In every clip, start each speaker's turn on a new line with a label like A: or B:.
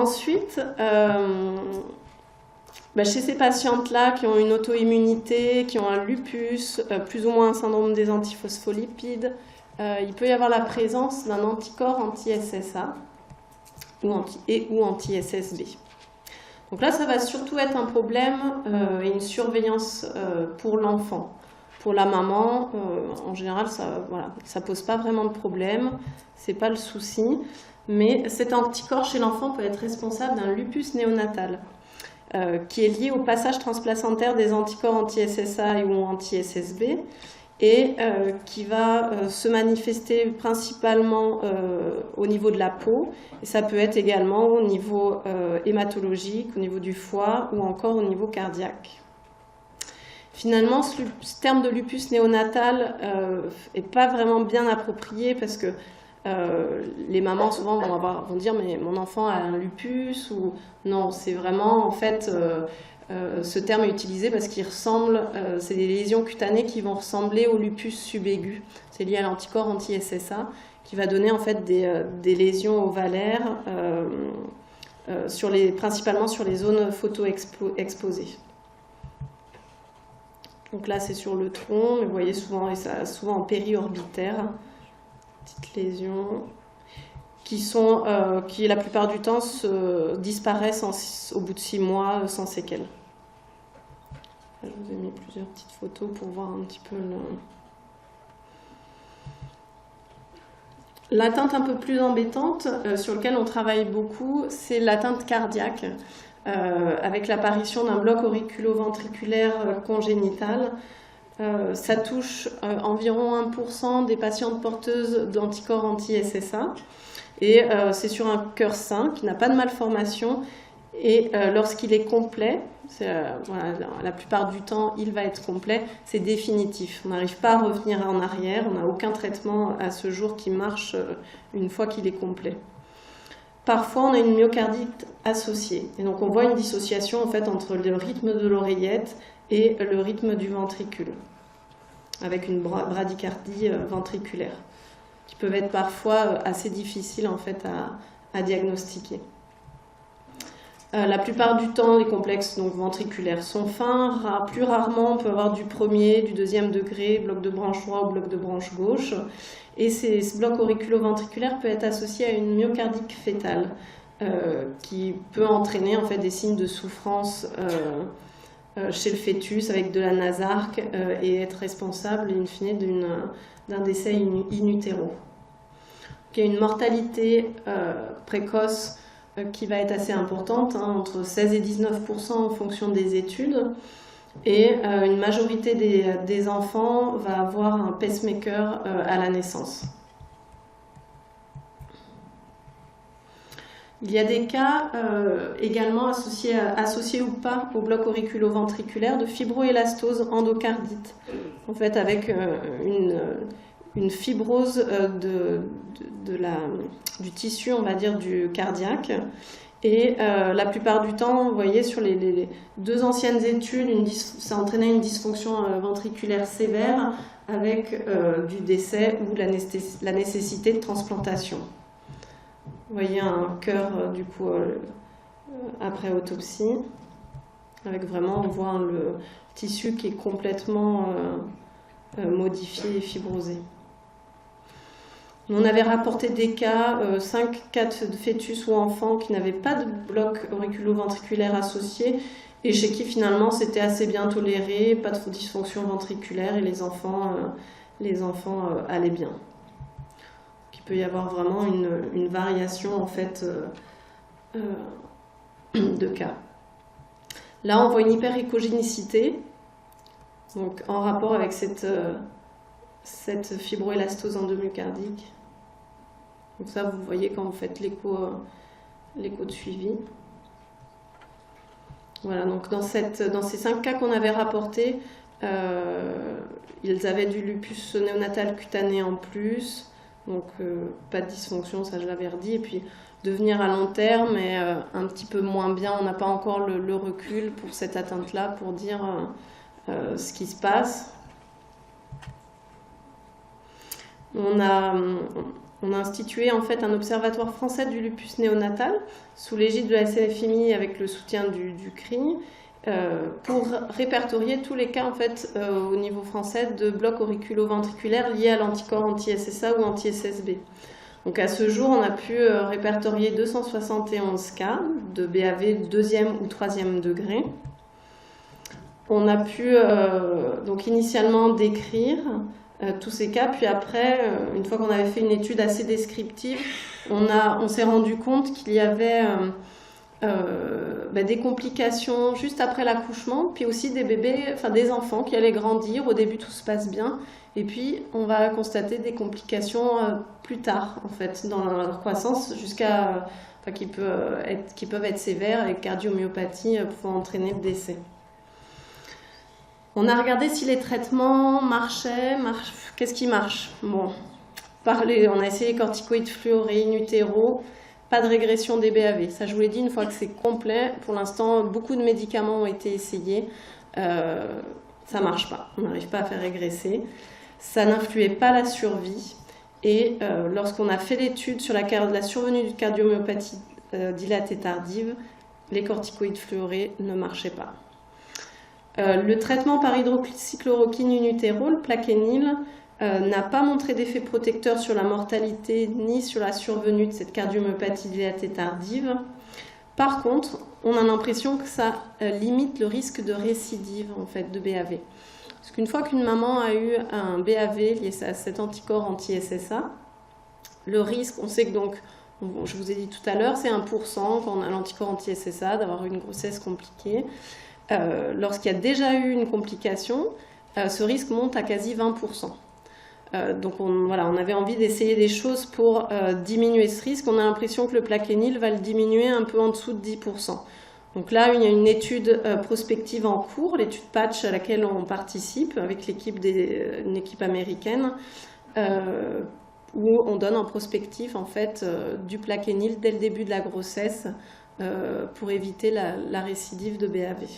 A: Ensuite, chez ces patientes-là qui ont une auto-immunité, qui ont un lupus, plus ou moins un syndrome des antiphospholipides, il peut y avoir la présence d'un anticorps anti-SSA ou anti-SSB. Donc là, ça va surtout être un problème et une surveillance pour l'enfant. Pour la maman, en général, ça pose pas vraiment de problème, c'est pas le souci. Mais cet anticorps chez l'enfant peut être responsable d'un lupus néonatal, qui est lié au passage transplacentaire des anticorps anti-SSA ou anti-SSB, et qui va se manifester principalement au niveau de la peau, et ça peut être également au niveau hématologique, au niveau du foie ou encore au niveau cardiaque. Finalement, ce terme de lupus néonatal n'est pas vraiment bien approprié parce que les mamans souvent vont dire mais mon enfant a un lupus, ou non, c'est vraiment en fait ce terme est utilisé parce qu'il ressemble, c'est des lésions cutanées qui vont ressembler au lupus subaigu. C'est lié à l'anticorps anti-SSA qui va donner en fait des lésions ovalaires principalement sur les zones photo-exposées. Donc là c'est sur le tronc, mais vous voyez souvent en périorbitaire, petites lésions qui la plupart du temps disparaissent au bout de 6 mois sans séquelles. Je vous ai mis plusieurs petites photos pour voir un petit peu l'atteinte un peu plus embêtante sur laquelle on travaille beaucoup, c'est l'atteinte cardiaque, avec l'apparition d'un bloc auriculo-ventriculaire congénital. Ça touche environ 1% des patientes porteuses d'anticorps anti-SSA, et c'est sur un cœur sain qui n'a pas de malformation, et lorsqu'il est complet, la plupart du temps il va être complet, c'est définitif. On n'arrive pas à revenir en arrière, on n'a aucun traitement à ce jour qui marche une fois qu'il est complet. Parfois on a une myocardite associée, et donc on voit une dissociation en fait entre le rythme de l'oreillette et le rythme du ventricule, avec une bradycardie ventriculaire, qui peuvent être parfois assez difficiles en fait à diagnostiquer. La plupart du temps, les complexes ventriculaires sont fins. Plus rarement, on peut avoir du premier, du deuxième degré, bloc de branche droit ou bloc de branche gauche. Et ce bloc auriculo-ventriculaire peut être associé à une myocardite fétale, qui peut entraîner en fait des signes de souffrance chez le fœtus avec de la nasarque et être responsable in fine d'un décès in utero. Il y a une mortalité précoce qui va être assez importante, entre 16 et 19% en fonction des études, et une majorité des enfants va avoir un pacemaker à la naissance. Il y a des cas également associés ou pas au bloc auriculo-ventriculaire de fibroélastose endocardite, en fait avec une fibrose du tissu, on va dire, du cardiaque. Et la plupart du temps, vous voyez, sur les 2 anciennes études, ça entraînait une dysfonction ventriculaire sévère avec du décès ou la nécessité de transplantation. Vous voyez un cœur, du coup, après autopsie, avec vraiment, on voit le tissu qui est complètement modifié et fibrosé. On avait rapporté des cas, 5 cas de fœtus ou enfants qui n'avaient pas de bloc auriculo-ventriculaire associé et chez qui finalement c'était assez bien toléré, pas de dysfonction ventriculaire et les enfants allaient bien. Il peut y avoir vraiment une variation en fait de cas. Là on voit une hyperéchogénicité, donc en rapport avec cette fibroélastose endomyocardique. Donc ça, vous voyez quand vous faites l'écho de suivi. Voilà, donc dans ces 5 cas qu'on avait rapportés, ils avaient du lupus néonatal cutané en plus, donc pas de dysfonction, ça je l'avais redit, et puis devenir à long terme, mais un petit peu moins bien, on n'a pas encore le recul pour cette atteinte-là, pour dire ce qui se passe. On a On a institué en fait un observatoire français du lupus néonatal sous l'égide de la CFMI avec le soutien du CRI pour répertorier tous les cas en fait, au niveau français de blocs auriculo-ventriculaires liés à l'anticorps anti-SSA ou anti-SSB. Donc à ce jour, on a pu répertorier 271 cas de BAV deuxième ou troisième degré. On a pu donc initialement décrire tous ces cas, puis après, une fois qu'on avait fait une étude assez descriptive, on s'est rendu compte qu'il y avait des complications juste après l'accouchement, puis aussi des bébés, enfin des enfants qui allaient grandir. Au début, tout se passe bien, et puis on va constater des complications plus tard, en fait, dans leur croissance, jusqu'à qui peuvent être sévères et cardiomyopathie pouvant entraîner le décès. On a regardé si les traitements marchaient. Qu'est-ce qui marche? Bon, on a essayé les corticoïdes fluorés in utero, pas de régression des BAV. Ça, je vous l'ai dit, une fois que c'est complet, pour l'instant, beaucoup de médicaments ont été essayés. Ça ne marche pas, on n'arrive pas à faire régresser. Ça n'influait pas la survie. Et lorsqu'on a fait l'étude sur la survenue de cardiomyopathie dilatée tardive, les corticoïdes fluorés ne marchaient pas. Le traitement par hydroxychloroquine in utero, le Plaquenil, n'a pas montré d'effet protecteur sur la mortalité ni sur la survenue de cette cardiomyopathie dilatée tardive. Par contre, on a l'impression que ça limite le risque de récidive en fait, de BAV. Parce qu'une fois qu'une maman a eu un BAV lié à cet anticorps anti-SSA, le risque, on sait que donc, je vous ai dit tout à l'heure, c'est 1% quand on a l'anticorps anti-SSA d'avoir une grossesse compliquée. Lorsqu'il y a déjà eu une complication, ce risque monte à quasi 20%. Donc on avait envie d'essayer des choses pour diminuer ce risque. On a l'impression que le Plaquenil va le diminuer un peu en dessous de 10%. Donc là, il y a une étude prospective en cours, l'étude PATCH à laquelle on participe avec une équipe américaine, où on donne en prospectif en fait, du Plaquenil dès le début de la grossesse pour éviter la récidive de BAV.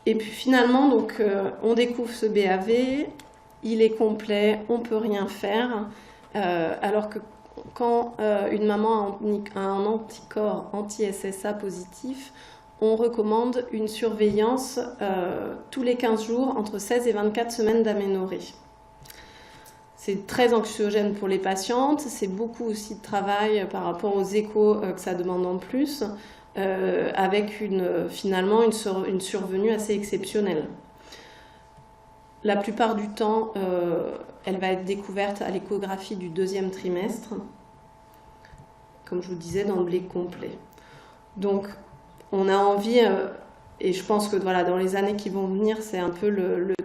A: Et puis finalement, donc, on découvre ce BAV, il est complet, on ne peut rien faire, alors que quand une maman a un anticorps anti-SSA positif, on recommande une surveillance tous les 15 jours, entre 16 et 24 semaines d'aménorrhée. C'est très anxiogène pour les patientes, c'est beaucoup aussi de travail par rapport aux échos que ça demande en plus, avec finalement une survenue assez exceptionnelle. La plupart du temps, elle va être découverte à l'échographie du deuxième trimestre, comme je vous disais, dans le blé complet. Donc, on a envie, et je pense que voilà, dans les années qui vont venir, c'est un peu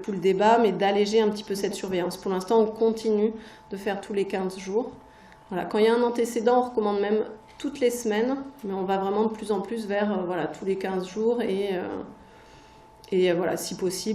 A: tout le débat, mais d'alléger un petit peu cette surveillance. Pour l'instant, on continue de faire tous les 15 jours. Voilà, quand il y a un antécédent, on recommande même toutes les semaines, mais on va vraiment de plus en plus vers tous les 15 jours et voilà, si possible.